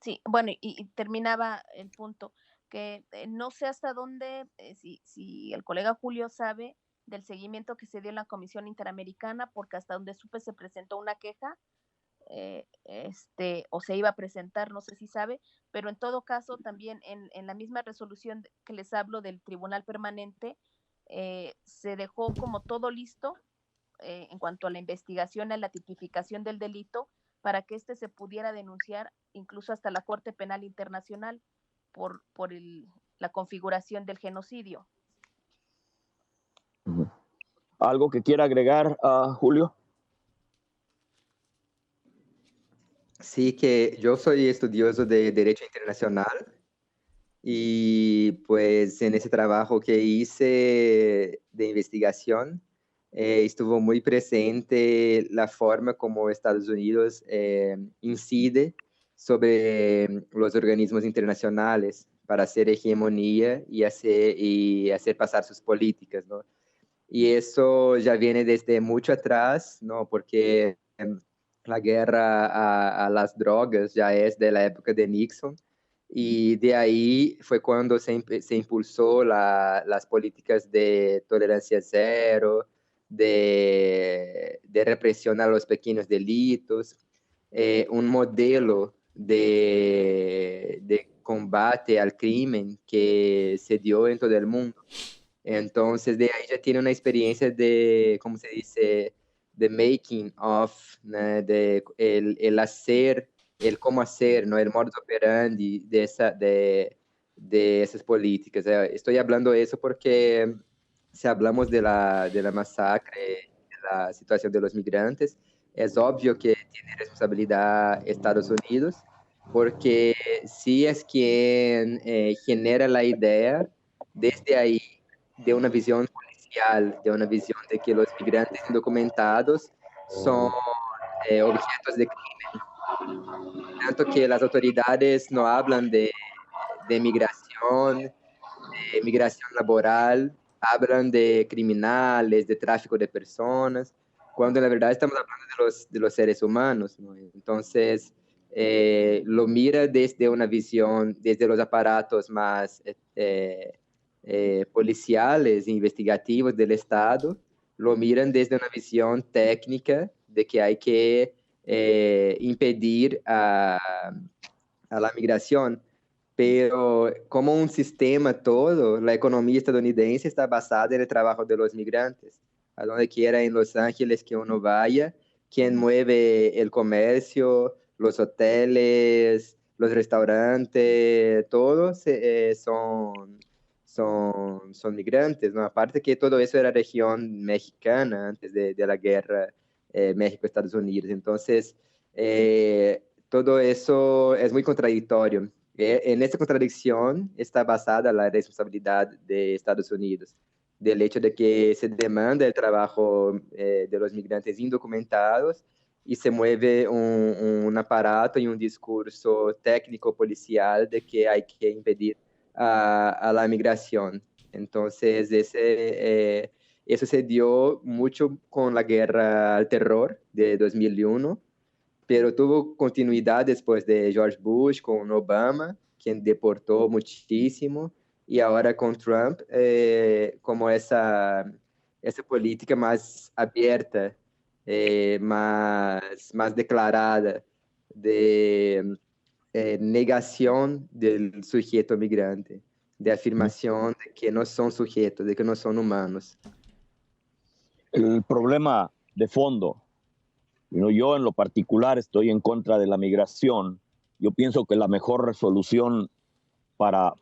Sí, bueno, y terminaba el punto, que no sé hasta dónde, si el colega Julio sabe del seguimiento que se dio en la Comisión Interamericana, porque hasta donde supe se presentó una queja, o se iba a presentar, no sé si sabe, pero en todo caso también en la misma resolución que les hablo del Tribunal Permanente, se dejó como todo listo en cuanto a la investigación, a la tipificación del delito, para que se pudiera denunciar incluso hasta la Corte Penal Internacional por la configuración del genocidio. ¿Algo que quiera agregar a Julio? Sí, que yo soy estudioso de Derecho Internacional y pues en ese trabajo que hice de investigación estuvo muy presente la forma como Estados Unidos incide sobre los organismos internacionales para hacer hegemonía y hacer pasar sus políticas, ¿no? Y eso ya viene desde mucho atrás, ¿no? Porque la guerra a las drogas ya es de la época de Nixon, y de ahí fue cuando se impulsó las políticas de tolerancia cero, de represión a los pequeños delitos, un modelo de combate al crimen que se dio en todo el mundo. Entonces, de ahí ya tiene una experiencia de, ¿cómo se dice? De making of, ¿no? De el hacer, el cómo hacer, ¿no? El modus operandi de esas políticas. Estoy hablando de eso porque si hablamos de la masacre, de la situación de los migrantes, es obvio que tiene responsabilidad Estados Unidos, porque sí es quien genera la idea desde ahí de una visión policial, de una visión de que los migrantes indocumentados son objetos de crimen. Tanto que las autoridades no hablan de migración laboral, hablan de criminales, de tráfico de personas, cuando en la verdad estamos hablando de los seres humanos, ¿no? Entonces, lo mira desde una visión, desde los aparatos más policiales, investigativos del Estado, lo miran desde una visión técnica de que hay que impedir a la migración. Pero como un sistema todo, la economía estadounidense está basada en el trabajo de los migrantes. A donde quiera en Los Ángeles que uno vaya, quien mueve el comercio, los hoteles, los restaurantes, todos son migrantes, ¿no? Aparte que todo eso era región mexicana antes de la guerra México-Estados Unidos. Entonces, todo eso es muy contradictorio. En esta contradicción está basada la responsabilidad de Estados Unidos, del hecho de que se demanda el trabajo de los migrantes indocumentados y se mueve un aparato y un discurso técnico-policial de que hay que impedir a la migración. Entonces, eso se dio mucho con la guerra al terror de 2001, pero tuvo continuidad después de George Bush con Obama, quien deportó muchísimo, y ahora con Trump, como esa essa política mais aberta, mais declarada de negación del sujeto migrante, de afirmación de que no son sujetos, de que no son humanos. El problema de fondo, yo en lo particular estoy en contra de la migración. Yo pienso que la mejor resolución para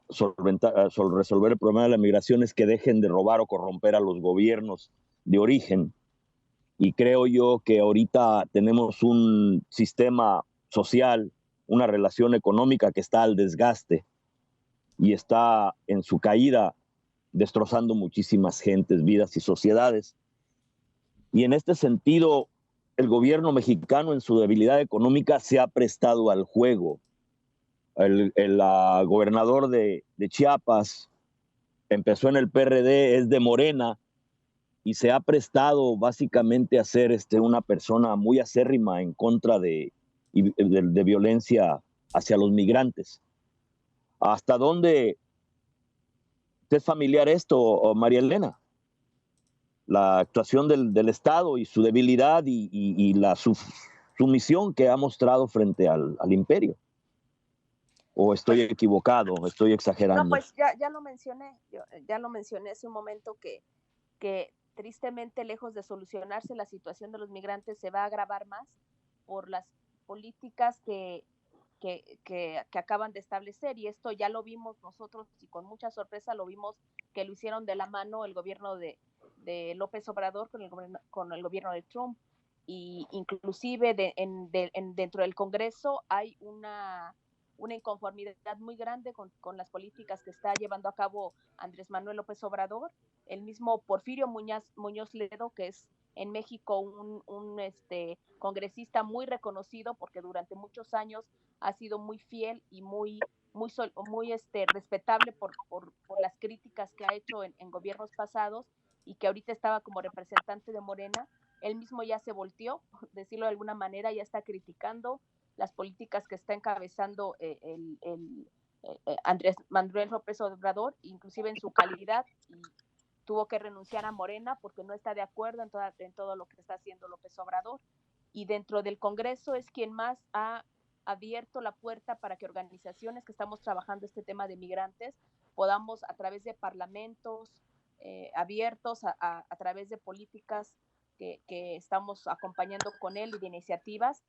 resolver el problema de la migración es que dejen de robar o corromper a los gobiernos de origen. Y creo yo que ahorita tenemos un sistema social, una relación económica que está al desgaste y está en su caída, destrozando muchísimas gentes, vidas y sociedades. Y en este sentido, el gobierno mexicano en su debilidad económica se ha prestado al juego. El gobernador de Chiapas empezó en el PRD, es de Morena, y se ha prestado básicamente a ser una persona muy acérrima en contra de violencia hacia los migrantes. ¿Hasta dónde te es familiar esto, María Elena? La actuación del Estado y su debilidad y la sumisión que ha mostrado frente al imperio. ¿O estoy equivocado, estoy exagerando? No, pues ya lo mencioné, ya lo mencioné hace un momento que tristemente, lejos de solucionarse, la situación de los migrantes se va a agravar más por las políticas que acaban de establecer, y esto ya lo vimos nosotros y con mucha sorpresa lo vimos que lo hicieron de la mano el gobierno de López Obrador con el gobierno de Trump, y inclusive dentro del Congreso hay una inconformidad muy grande con las políticas que está llevando a cabo Andrés Manuel López Obrador. El mismo Porfirio Muñoz Ledo, que es en México un congresista muy reconocido porque durante muchos años ha sido muy fiel y muy respetable por las críticas que ha hecho en gobiernos pasados, y que ahorita estaba como representante de Morena. Él mismo ya se volteó, por decirlo de alguna manera, ya está criticando las políticas que está encabezando Andrés Manuel López Obrador, inclusive en su calidad, y tuvo que renunciar a Morena porque no está de acuerdo en todo lo que está haciendo López Obrador. Y dentro del Congreso es quien más ha abierto la puerta para que organizaciones que estamos trabajando este tema de migrantes podamos, a través de parlamentos abiertos, a través de políticas que estamos acompañando con él y de iniciativas,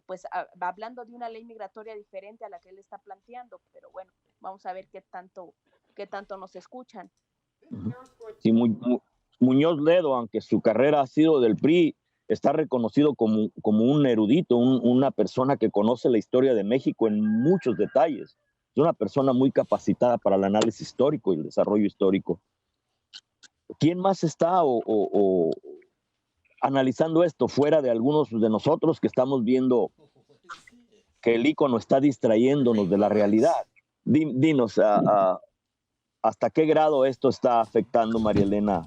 pues hablando de una ley migratoria diferente a la que él está planteando. Pero bueno, vamos a ver qué tanto nos escuchan. Sí, Muñoz Ledo, aunque su carrera ha sido del PRI, está reconocido como un erudito, una persona que conoce la historia de México en muchos detalles. Es una persona muy capacitada para el análisis histórico y el desarrollo histórico. ¿Quién más está analizando esto fuera de algunos de nosotros que estamos viendo que el ícono está distrayéndonos de la realidad? Dinos, ¿hasta qué grado esto está afectando, María Elena,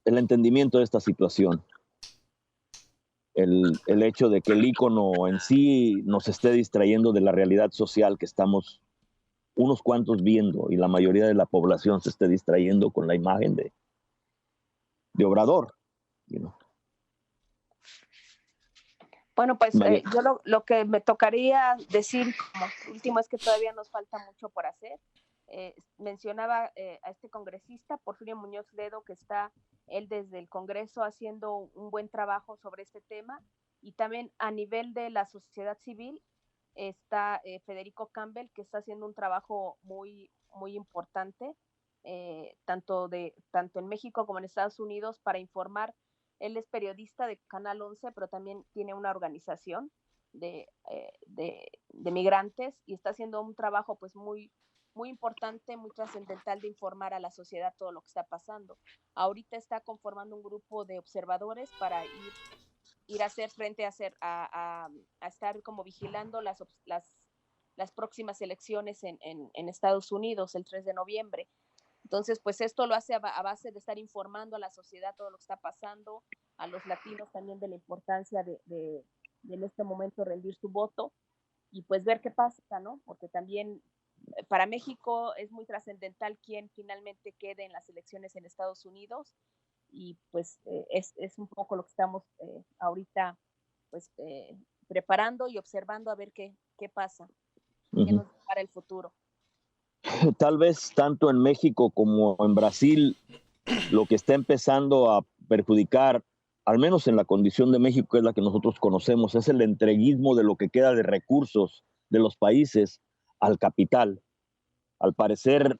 el entendimiento de esta situación? El hecho de que el ícono en sí nos esté distrayendo de la realidad social que estamos unos cuantos viendo, y la mayoría de la población se esté distrayendo con la imagen de Obrador. Bueno, pues yo lo que me tocaría decir como último es que todavía nos falta mucho por hacer. Mencionaba a este congresista, Porfirio Muñoz Ledo, que está él desde el Congreso haciendo un buen trabajo sobre este tema, y también a nivel de la sociedad civil está Federico Campbell, que está haciendo un trabajo muy, muy importante, tanto en México como en Estados Unidos, para informar. Él es periodista de Canal 11, pero también tiene una organización de migrantes, y está haciendo un trabajo pues muy, muy importante, muy trascendental, de informar a la sociedad todo lo que está pasando. Ahorita está conformando un grupo de observadores para ir a hacer frente a estar como vigilando las próximas elecciones en Estados Unidos el 3 de noviembre. Entonces, pues esto lo hace a base de estar informando a la sociedad todo lo que está pasando, a los latinos también de la importancia de en este momento rendir su voto y pues ver qué pasa, ¿no? Porque también para México es muy trascendental quién finalmente quede en las elecciones en Estados Unidos y pues es un poco lo que estamos ahorita pues preparando y observando a ver qué pasa, qué nos depara el futuro. Tal vez tanto en México como en Brasil, lo que está empezando a perjudicar, al menos en la condición de México, que es la que nosotros conocemos, es el entreguismo de lo que queda de recursos de los países al capital. Al parecer,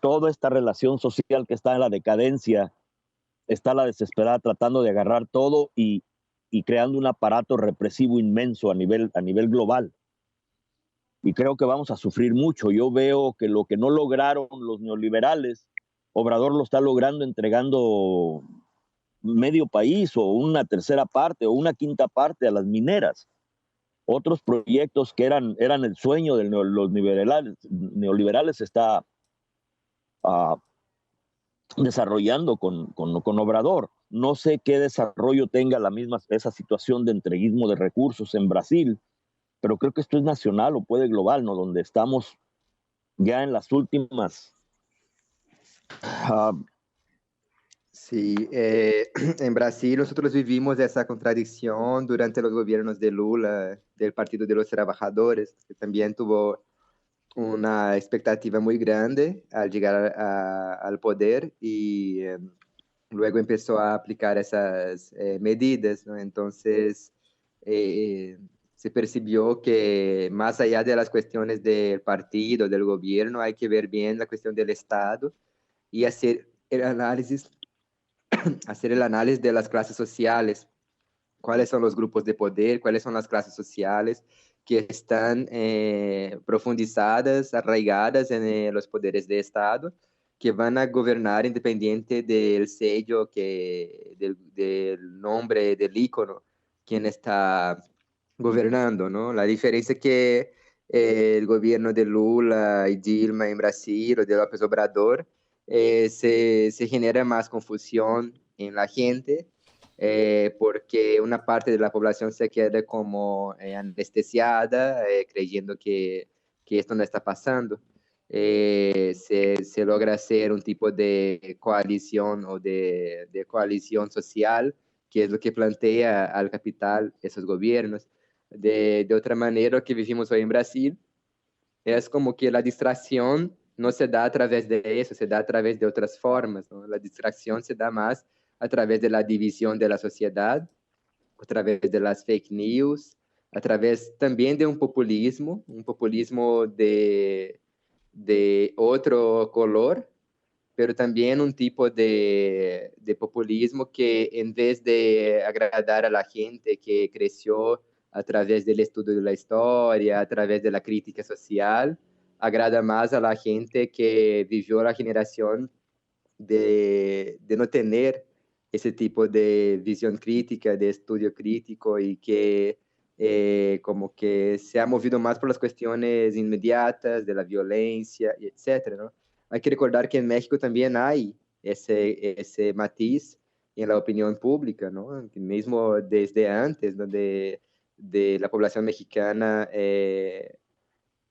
toda esta relación social que está en la decadencia, está a la desesperada tratando de agarrar todo y creando un aparato represivo inmenso a nivel global. Y creo que vamos a sufrir mucho. Yo veo que lo que no lograron los neoliberales, Obrador lo está logrando entregando medio país o una tercera parte o una quinta parte a las mineras. Otros proyectos que eran el sueño de los neoliberales está desarrollando con Obrador. No sé qué desarrollo tenga esa situación de entreguismo de recursos en Brasil, pero creo que esto es nacional o puede global, ¿no? Donde estamos ya en las últimas. Sí, en Brasil nosotros vivimos esa contradicción durante los gobiernos de Lula, del Partido de los Trabajadores, que también tuvo una expectativa muy grande al llegar al poder y luego empezó a aplicar esas medidas, ¿no? Entonces, se percibió que más allá de las cuestiones del partido, del gobierno, hay que ver bien la cuestión del Estado y hacer el análisis de las clases sociales, cuáles son los grupos de poder, cuáles son las clases sociales que están profundizadas, arraigadas en los poderes de Estado, que van a gobernar independiente del sello, del nombre, del ícono, quien está gobernando, ¿no? La diferencia es que el gobierno de Lula y Dilma en Brasil, o de López Obrador, se genera más confusión en la gente, porque una parte de la población se queda como anestesiada, creyendo que esto no está pasando. Se logra hacer un tipo de coalición o de coalición social, que es lo que plantea al capital esos gobiernos. De otra manera, lo que vivimos hoy en Brasil es como que la distracción no se da a través de eso, se da a través de otras formas, ¿no? La distracción se da más a través de la división de la sociedad, a través de las fake news, a través también de un populismo de otro color, pero también un tipo de populismo que en vez de agradar a la gente que creció a través del estudio de la historia, a través de la crítica social, agrada más a la gente que vivió la generación de no tener ese tipo de visión crítica, de estudio crítico y que como que se ha movido más por las cuestiones inmediatas de la violencia, etcétera, ¿no? Hay que recordar que en México también hay ese matiz en la opinión pública, ¿no? Mismo desde antes, ¿no? de la población mexicana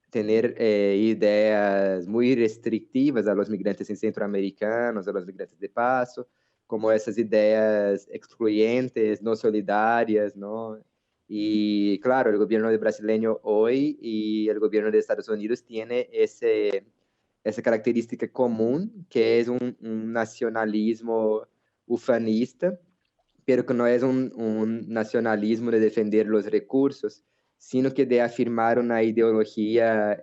tener ideas muy restrictivas a los migrantes centroamericanos, a los migrantes de paso, como esas ideas excluyentes, no solidarias, ¿no? Y claro, el gobierno brasileño hoy y el gobierno de Estados Unidos tiene esa característica común, que es un nacionalismo ufanista, pero que no es un nacionalismo de defender los recursos, sino que de afirmar una ideología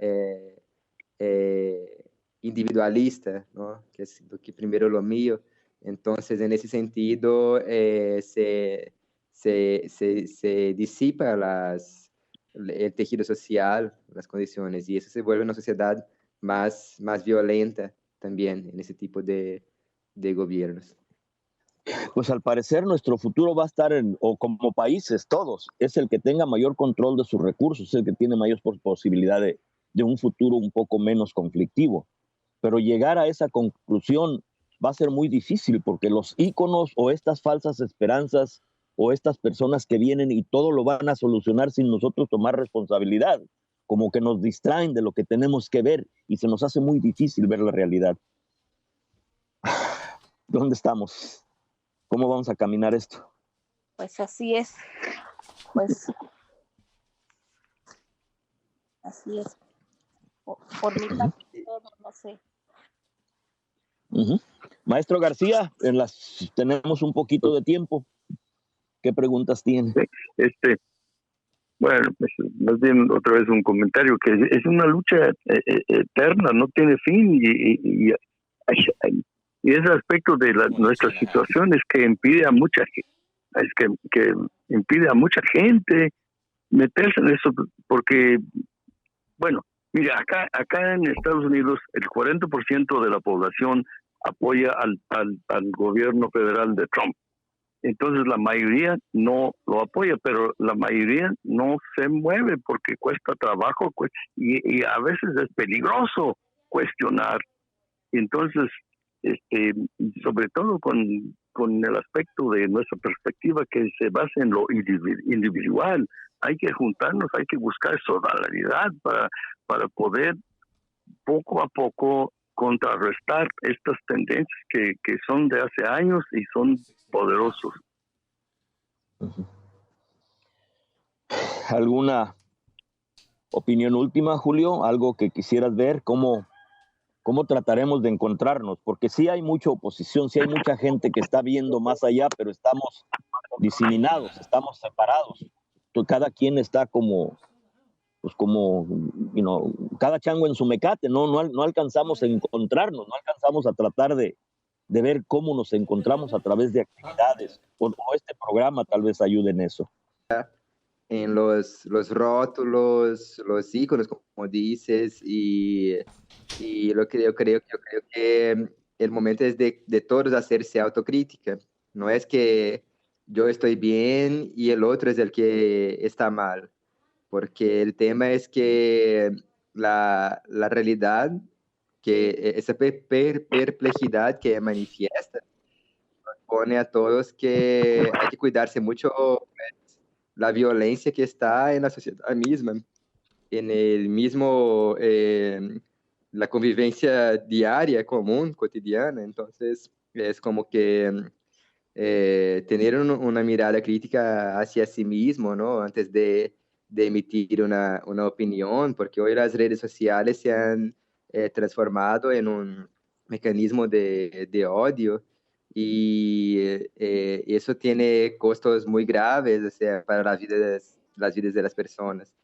individualista, ¿no? Que es lo que primero lo mío. Entonces, en ese sentido, se disipa el tejido social, las condiciones, y eso se vuelve una sociedad más violenta también en ese tipo de gobiernos. Pues al parecer nuestro futuro va a estar o como países todos, es el que tenga mayor control de sus recursos, es el que tiene mayor posibilidad de un futuro un poco menos conflictivo. Pero llegar a esa conclusión va a ser muy difícil porque los íconos o estas falsas esperanzas o estas personas que vienen y todo lo van a solucionar sin nosotros tomar responsabilidad, como que nos distraen de lo que tenemos que ver y se nos hace muy difícil ver la realidad. ¿Dónde estamos? ¿Cómo vamos a caminar esto? Pues así es. Pues así es. Por mi parte, no sé. Uh-huh. Maestro García, tenemos un poquito de tiempo. ¿Qué preguntas tiene? Bueno, pues más bien otra vez un comentario que es una lucha eterna, no tiene fin y ese aspecto de nuestra situación es que impide a mucha gente, que impide a mucha gente meterse en eso, porque, bueno, mira, acá en Estados Unidos el 40% de la población apoya al gobierno federal de Trump. Entonces la mayoría no lo apoya, pero la mayoría no se mueve porque cuesta trabajo y a veces es peligroso cuestionar. Entonces, sobre todo con el aspecto de nuestra perspectiva que se basa en lo individual, hay que juntarnos, hay que buscar solidaridad para poder poco a poco contrarrestar estas tendencias que son de hace años y son poderosos. ¿Alguna opinión última, Julio? ¿Algo que quisieras ver? ¿Cómo trataremos de encontrarnos? Porque sí hay mucha oposición, sí hay mucha gente que está viendo más allá, pero estamos diseminados, estamos separados. Cada quien está como cada chango en su mecate, no alcanzamos a encontrarnos, no alcanzamos a tratar de ver cómo nos encontramos a través de actividades, o este programa tal vez ayude en eso. En los rótulos, los iconos, como dices, y lo que yo creo que el momento es de todos hacerse autocrítica. No es que yo estoy bien y el otro es el que está mal, porque el tema es que la realidad, que esa perplejidad que manifiesta, pone a todos que hay que cuidarse mucho la violencia que está en la sociedad misma, en el mismo, la convivencia diaria, común, cotidiana. Entonces, es como que tener una mirada crítica hacia sí mismo, ¿no? Antes de emitir una opinión, porque hoy las redes sociales se han transformado en un mecanismo de odio y eso tiene costos muy graves, o sea, para las vidas de las personas.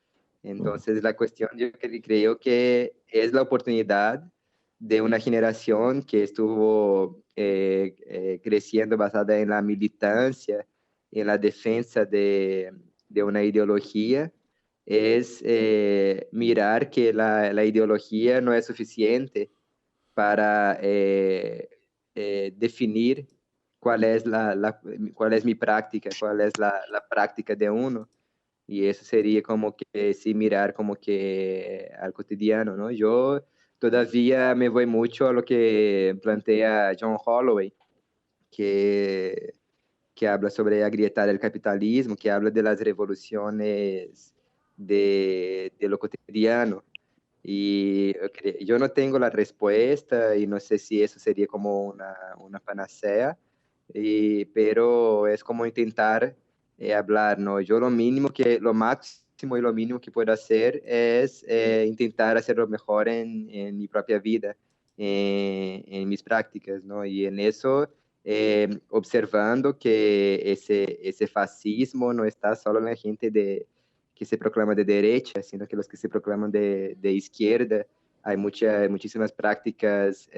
Entonces, la cuestión yo creo que es la oportunidad de una generación que estuvo creciendo basada en la militancia, en la defensa de una ideología, es mirar que la ideología no es suficiente para definir cuál es cuál es mi práctica, cuál es la práctica de uno. Y eso sería como que sí mirar como que al cotidiano, ¿no? Yo todavía me voy mucho a lo que plantea John Holloway, que habla sobre agrietar el capitalismo, que habla de las revoluciones de lo cotidiano. Y yo no tengo la respuesta y no sé si eso sería como una panacea, pero es como intentar hablar, ¿no? Yo lo máximo y lo mínimo que puedo hacer es intentar hacerlo mejor en mi propia vida, en mis prácticas, ¿no? Y en eso, observando que ese fascismo no está solo en la gente que se proclama de derecha, sino que los que se proclaman de izquierda, hay muchísimas prácticas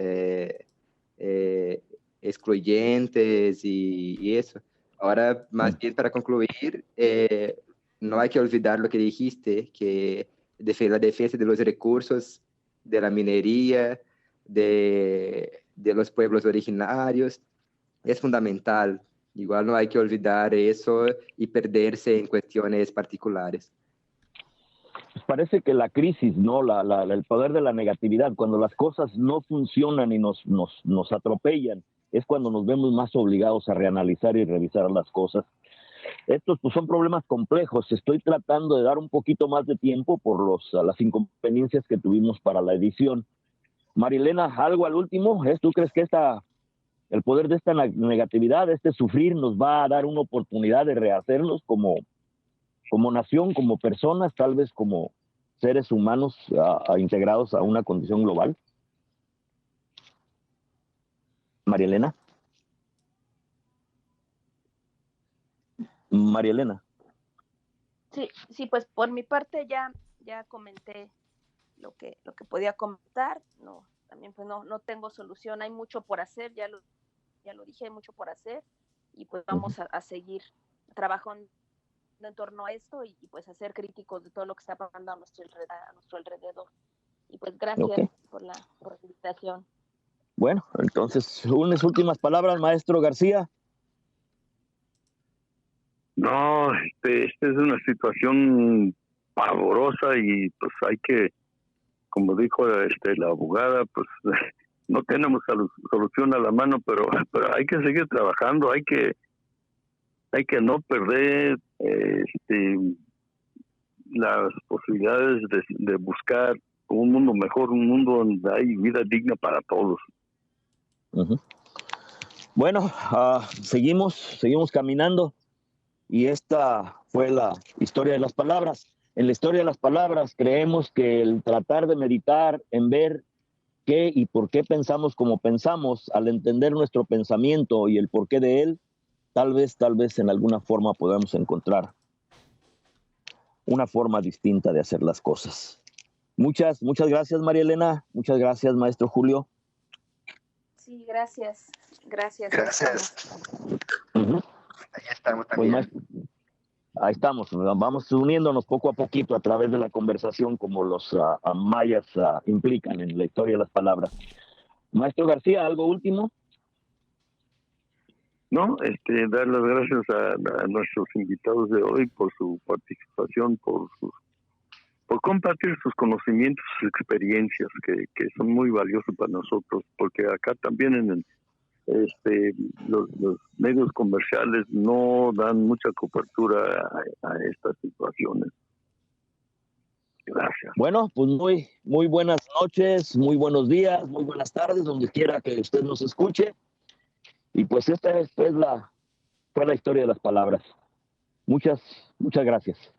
excluyentes y eso. Ahora, más bien para concluir, no hay que olvidar lo que dijiste, que la defensa de los recursos, de la minería, de los pueblos originarios, es fundamental. Igual no hay que olvidar eso y perderse en cuestiones particulares. Parece que la crisis, ¿no? El poder de la negatividad, cuando las cosas no funcionan y nos atropellan, es cuando nos vemos más obligados a reanalizar y revisar las cosas. Estos pues, son problemas complejos. Estoy tratando de dar un poquito más de tiempo por las inconveniencias que tuvimos para la edición. Marilena, algo al último. ¿Tú crees que el poder de esta negatividad, este sufrir, nos va a dar una oportunidad de rehacernos como nación, como personas, tal vez como seres humanos integrados a una condición global? María Elena. Sí, pues por mi parte ya comenté lo que podía comentar. No, también pues no tengo solución, hay mucho por hacer, ya lo dije, hay mucho por hacer, y pues vamos a seguir trabajando en torno a esto y pues a ser críticos de todo lo que está pasando a nuestro alrededor. Y pues gracias por la invitación. Bueno, entonces, unas últimas palabras, maestro García. No, esta es una situación pavorosa y pues hay que, como dijo la abogada, pues no tenemos solución a la mano, pero hay que seguir trabajando, hay que no perder las posibilidades de buscar un mundo mejor, un mundo donde hay vida digna para todos. Uh-huh. Bueno, seguimos caminando, y esta fue la historia de las palabras. En la historia de las palabras creemos que el tratar de meditar en ver qué y por qué pensamos como pensamos, al entender nuestro pensamiento y el porqué de él, tal vez en alguna forma podamos encontrar una forma distinta de hacer las cosas. Muchas gracias, María Elena. Muchas gracias, maestro Julio. Sí, gracias. Uh-huh. Ahí estamos también. Pues, ahí estamos, vamos uniéndonos poco a poquito a través de la conversación, como los mayas implican en la historia de las palabras. Maestro García, ¿algo último? No, dar las gracias a nuestros invitados de hoy por su participación, por compartir sus conocimientos, sus experiencias, que son muy valiosos para nosotros, porque acá también los medios comerciales no dan mucha cobertura a estas situaciones. Gracias. Bueno, pues muy buenas noches, muy buenos días, muy buenas tardes, donde quiera que usted nos escuche. Y pues esta fue la historia de las palabras. Muchas gracias.